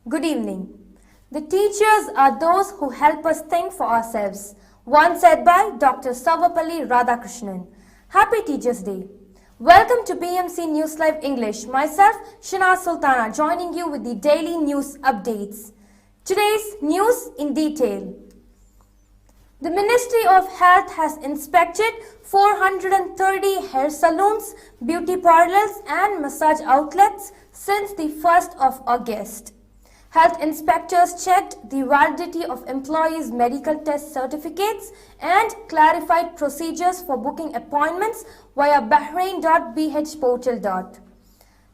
Good evening. The teachers are those who help us think for ourselves. Once said by Dr. Sarvapalli Radhakrishnan. Happy Teachers' Day. Welcome to BMC News Live English. Myself, Shana Sultana, joining you with the daily news updates. Today's news in detail. The Ministry of Health has inspected 430 hair salons, beauty parlors and massage outlets since the 1st of August. Health inspectors checked the validity of employees' medical test certificates and clarified procedures for booking appointments via bahrain.bh portal.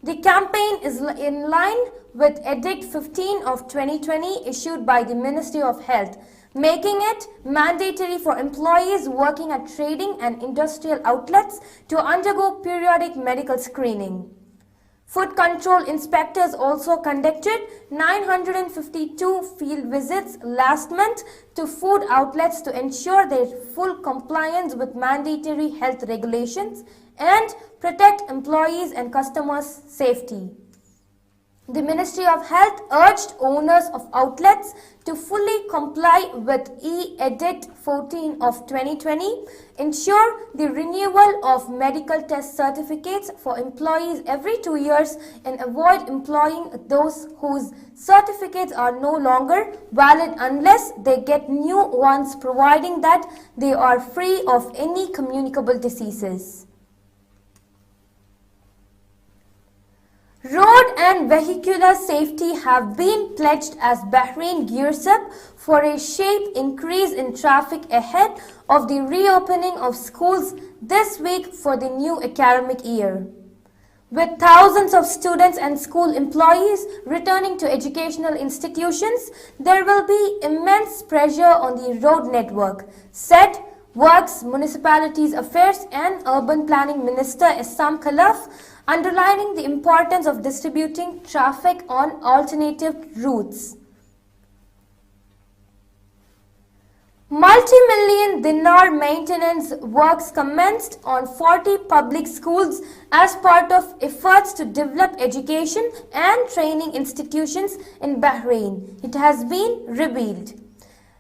The campaign is in line with Edict 15 of 2020 issued by the Ministry of Health, making it mandatory for employees working at trading and industrial outlets to undergo periodic medical screening. Food control inspectors also conducted 952 field visits last month to food outlets to ensure their full compliance with mandatory health regulations and protect employees and customers' safety. The Ministry of Health urged owners of outlets to fully comply with E-Edict 14 of 2020, ensure the renewal of medical test certificates for employees every 2 years and avoid employing those whose certificates are no longer valid unless they get new ones, providing that they are free of any communicable diseases. Road and vehicular safety have been pledged as Bahrain gears up for a sharp increase in traffic ahead of the reopening of schools this week for the new academic year. With thousands of students and school employees returning to educational institutions, there will be immense pressure on the road network, said Works, Municipalities Affairs and Urban Planning Minister Essam Khalaf, underlining the importance of distributing traffic on alternative routes. Multi-million dinar maintenance works commenced on 40 public schools as part of efforts to develop education and training institutions in Bahrain, it has been revealed.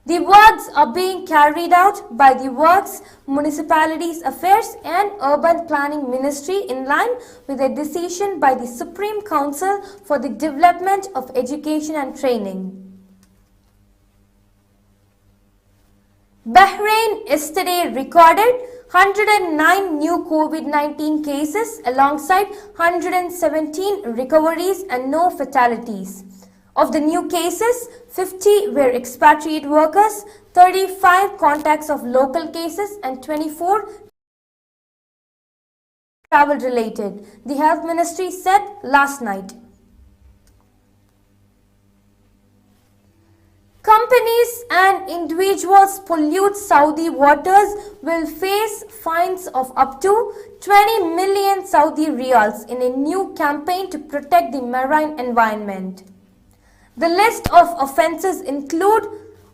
The works are being carried out by the Works, Municipalities Affairs and Urban Planning Ministry in line with a decision by the Supreme Council for the Development of Education and Training. Bahrain yesterday recorded 109 new COVID-19 cases alongside 117 recoveries and no fatalities. Of the new cases, 50 were expatriate workers, 35 contacts of local cases and 24 travel related, the Health Ministry said last night. Companies and individuals pollute Saudi waters will face fines of up to 20 million Saudi riyals in a new campaign to protect the marine environment. The list of offences include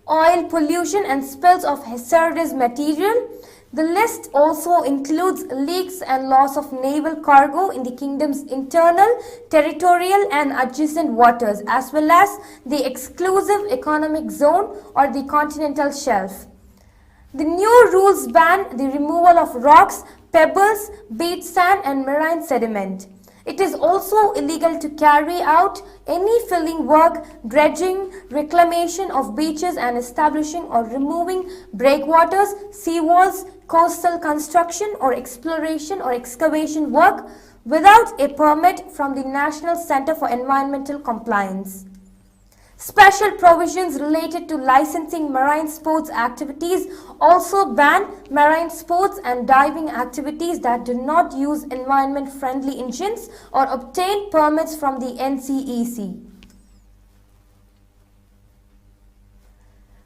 oil pollution and spills of hazardous material. The list also includes leaks and loss of naval cargo in the kingdom's internal, territorial and adjacent waters, as well as the exclusive economic zone or the continental shelf. The new rules ban the removal of rocks, pebbles, beach sand and marine sediment. It is also illegal to carry out any filling work, dredging, reclamation of beaches and establishing or removing breakwaters, seawalls, coastal construction or exploration or excavation work without a permit from the National Center for Environmental Compliance. Special provisions related to licensing marine sports activities also ban marine sports and diving activities that do not use environment-friendly engines or obtain permits from the NCEC.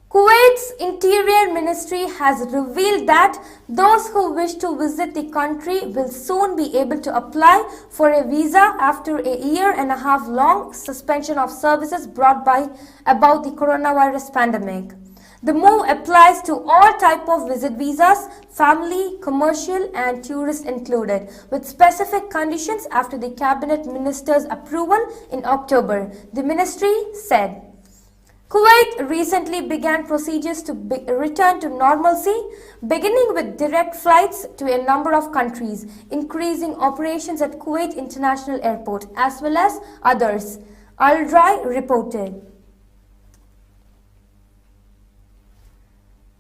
Kuwait's Interior Ministry has revealed that those who wish to visit the country will soon be able to apply for a visa after a year-and-a-half long suspension of services brought about the coronavirus pandemic. The move applies to all type of visit visas, family, commercial and tourist included, with specific conditions after the cabinet minister's approval in October, the ministry said. Kuwait recently began procedures to return to normalcy, beginning with direct flights to a number of countries, increasing operations at Kuwait International Airport as well as others, Al-Rai reported.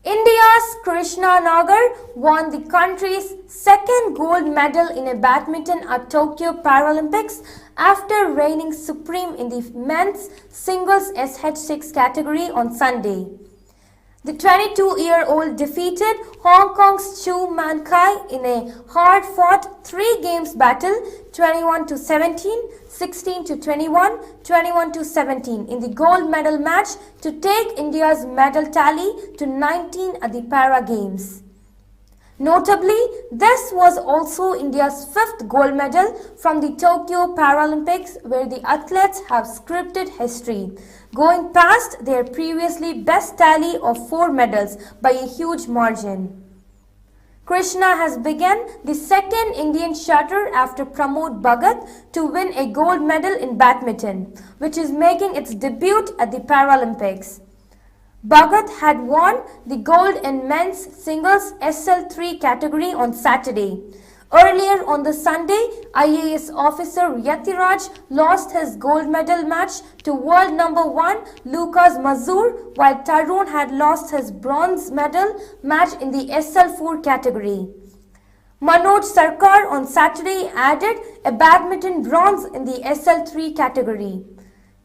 India's Krishna Nagar won the country's second gold medal in a badminton at Tokyo Paralympics after reigning supreme in the men's singles SH6 category on Sunday. The 22-year-old defeated Hong Kong's Chu Man Kai in a hard-fought three-games battle 21-17, 16-21, 21-17 in the gold medal match to take India's medal tally to 19 at the Para Games. Notably, this was also India's fifth gold medal from the Tokyo Paralympics, where the athletes have scripted history, going past their previously best tally of 4 medals by a huge margin. Krishna has begun the second Indian shooter after Pramod Bhagat to win a gold medal in badminton, which is making its debut at the Paralympics. Bhagat had won the gold in men's singles SL3 category on Saturday. Earlier on the Sunday, IAS officer Yatiraj lost his gold medal match to world number 1 Lucas Mazur, while Tarun had lost his bronze medal match in the SL4 category. Manoj Sarkar on Saturday added a badminton bronze in the SL3 category.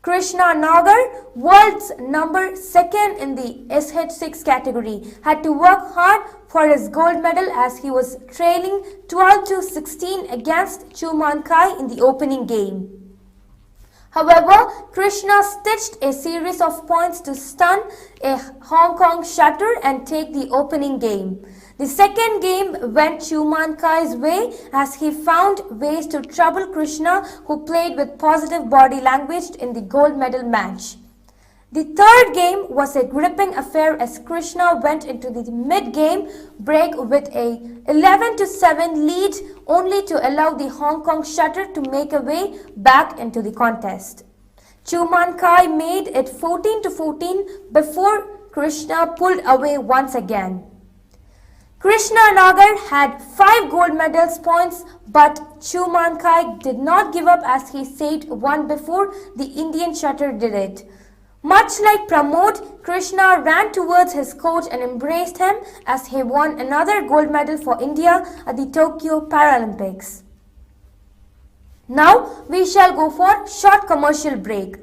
Krishna Nagar, world's number 2nd in the SH6 category, had to work hard for his gold medal as he was trailing 12-16 against Chu Man Kai in the opening game. However, Krishna stitched a series of points to stun a Hong Kong shooter and take the opening game. The second game went Chu Man Kai's way as he found ways to trouble Krishna, who played with positive body language in the gold medal match. The third game was a gripping affair as Krishna went into the mid-game break with a 11-7 lead, only to allow the Hong Kong shooter to make a way back into the contest. Chu Man Kai made it 14-14 before Krishna pulled away once again. Krishna Nagar had 5 gold medals points, but Chu Man Kai did not give up as he saved one before the Indian shooter did it. Much like Pramod, Krishna ran towards his coach and embraced him as he won another gold medal for India at the Tokyo Paralympics. Now we shall go for short commercial break.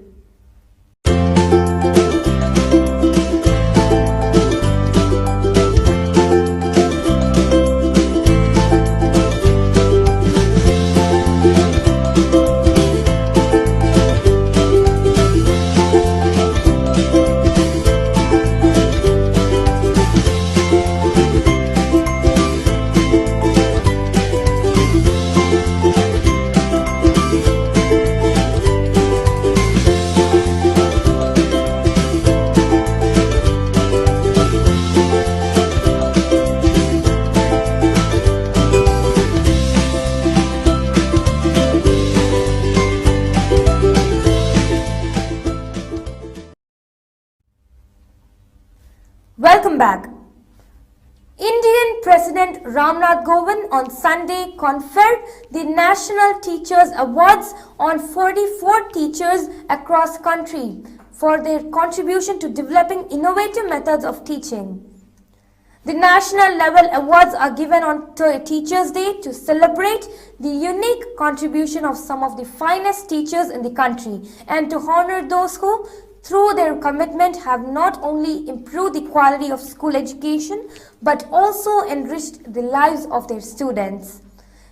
Welcome back. Indian President Ramnath Kovind on Sunday conferred the National Teachers Awards on 44 teachers across country for their contribution to developing innovative methods of teaching. The national level awards are given on Teachers' Day to celebrate the unique contribution of some of the finest teachers in the country and to honor those who, through their commitment, have not only improved the quality of school education but also enriched the lives of their students.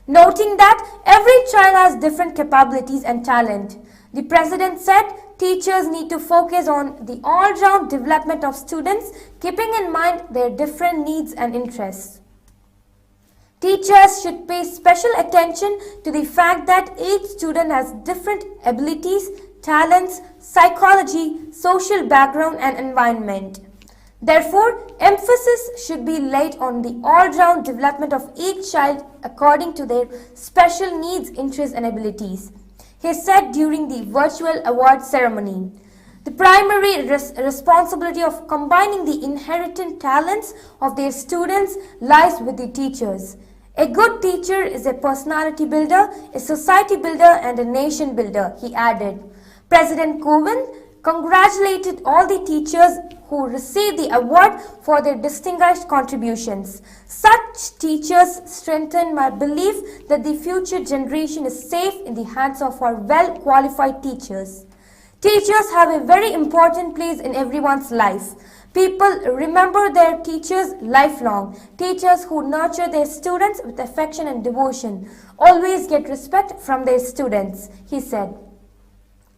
Noting that every child has different capabilities and talent, the President said teachers need to focus on the all-round development of students, keeping in mind their different needs and interests. Teachers should pay special attention to the fact that each student has different abilities, talents, psychology, social background and environment. Therefore, emphasis should be laid on the all-round development of each child according to their special needs, interests and abilities, he said during the virtual award ceremony. The primary responsibility of combining the inherent talents of their students lies with the teachers. A good teacher is a personality builder, a society builder and a nation builder, he added. President Kovind congratulated all the teachers who received the award for their distinguished contributions. Such teachers strengthen my belief that the future generation is safe in the hands of our well-qualified teachers. Teachers have a very important place in everyone's life. People remember their teachers lifelong. Teachers who nurture their students with affection and devotion always get respect from their students, he said.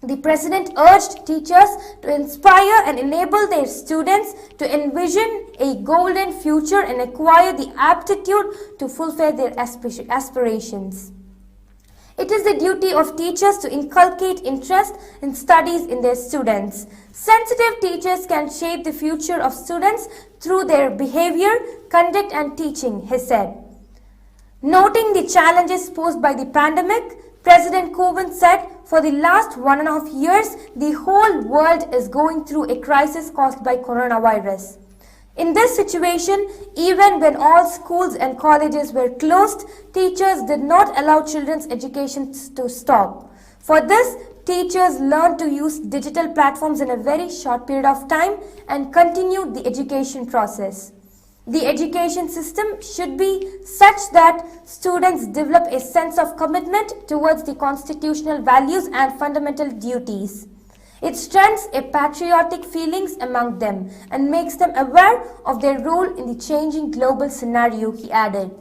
The President urged teachers to inspire and enable their students to envision a golden future and acquire the aptitude to fulfill their aspirations. It is the duty of teachers to inculcate interest in studies in their students. Sensitive teachers can shape the future of students through their behavior, conduct and teaching, he said. Noting the challenges posed by the pandemic, President Kovind said, for the last 1.5 years, the whole world is going through a crisis caused by coronavirus. In this situation, even when all schools and colleges were closed, teachers did not allow children's education to stop. For this, teachers learned to use digital platforms in a very short period of time and continued the education process. The education system should be such that students develop a sense of commitment towards the constitutional values and fundamental duties. It strengthens a patriotic feelings among them and makes them aware of their role in the changing global scenario, he added.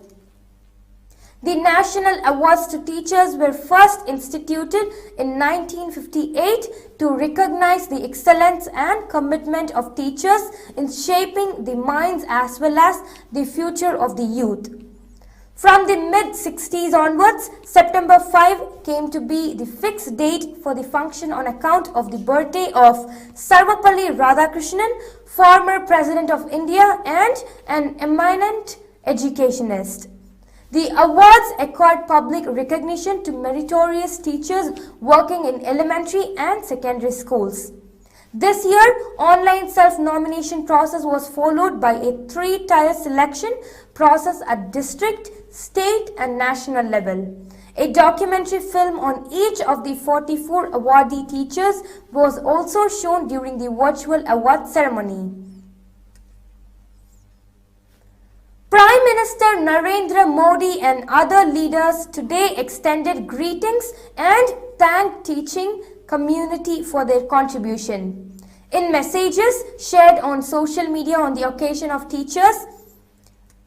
The National Awards to Teachers were first instituted in 1958 to recognize the excellence and commitment of teachers in shaping the minds as well as the future of the youth. From the mid-60s onwards, September 5 came to be the fixed date for the function on account of the birthday of Sarvepalli Radhakrishnan, former President of India and an eminent educationist. The awards accord public recognition to meritorious teachers working in elementary and secondary schools. This year, online self-nomination process was followed by a 3-tier selection process at district, state and national level. A documentary film on each of the 44 awardee teachers was also shown during the virtual award ceremony. Prime Minister Narendra Modi and other leaders today extended greetings and thanked teaching community for their contribution. In messages shared on social media on the occasion of Teachers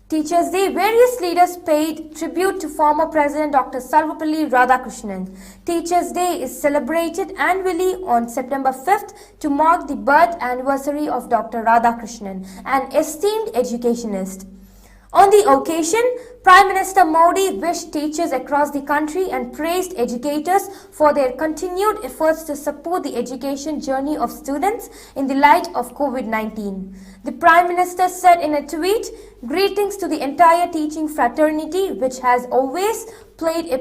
Day, various leaders paid tribute to former President Dr. Sarvepalli Radhakrishnan. Teachers Day is celebrated annually on September 5th to mark the birth anniversary of Dr. Radhakrishnan, an esteemed educationist. On the occasion, Prime Minister Modi wished teachers across the country and praised educators for their continued efforts to support the education journey of students in the light of COVID-19. The Prime Minister said in a tweet, "Greetings to the entire teaching fraternity, which has always played a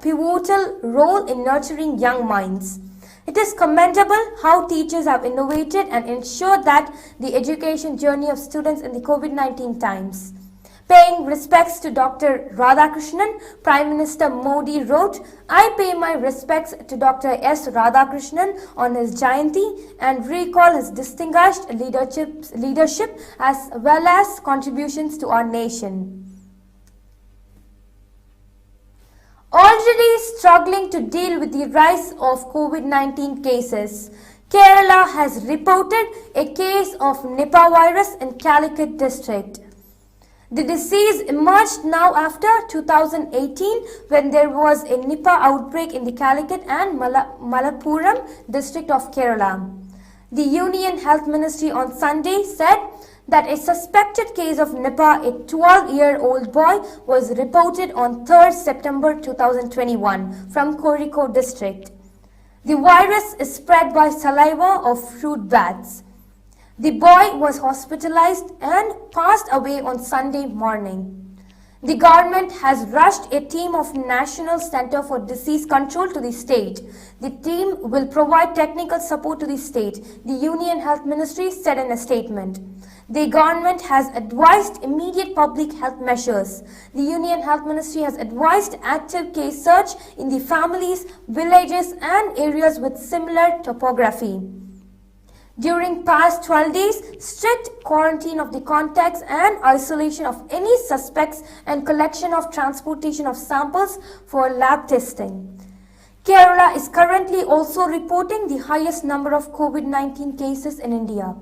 pivotal role in nurturing young minds. It is commendable how teachers have innovated and ensured that the education journey of students in the COVID-19 times." Paying respects to Dr. Radhakrishnan, Prime Minister Modi wrote, "I pay my respects to Dr. S. Radhakrishnan on his Jayanti and recall his distinguished leadership as well as contributions to our nation." Already struggling to deal with the rise of COVID-19 cases, Kerala has reported a case of Nipah virus in Calicut district. The disease emerged now after 2018 when there was a Nipah outbreak in the Calicut and Malappuram district of Kerala. The Union Health Ministry on Sunday said that a suspected case of Nipah, a 12-year-old boy, was reported on 3rd September 2021 from Kozhikode district. The virus is spread by saliva of fruit bats. The boy was hospitalized and passed away on Sunday morning. The government has rushed a team of National Center for Disease Control to the state. The team will provide technical support to the state, the Union Health Ministry said in a statement. The government has advised immediate public health measures. The Union Health Ministry has advised active case search in the families, villages and areas with similar topography. During past 12 days, strict quarantine of the contacts and isolation of any suspects and collection of transportation of samples for lab testing. Kerala is currently also reporting the highest number of COVID-19 cases in India.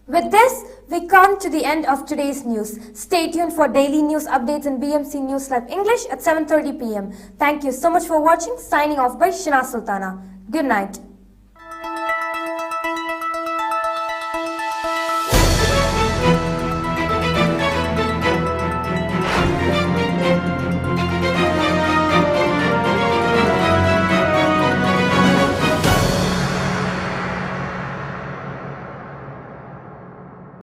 With this, we come to the end of today's news. Stay tuned for daily news updates in BMC News Live English at 7:30 p.m. Thank you so much for watching. Signing off by Shina Sultana. Good night.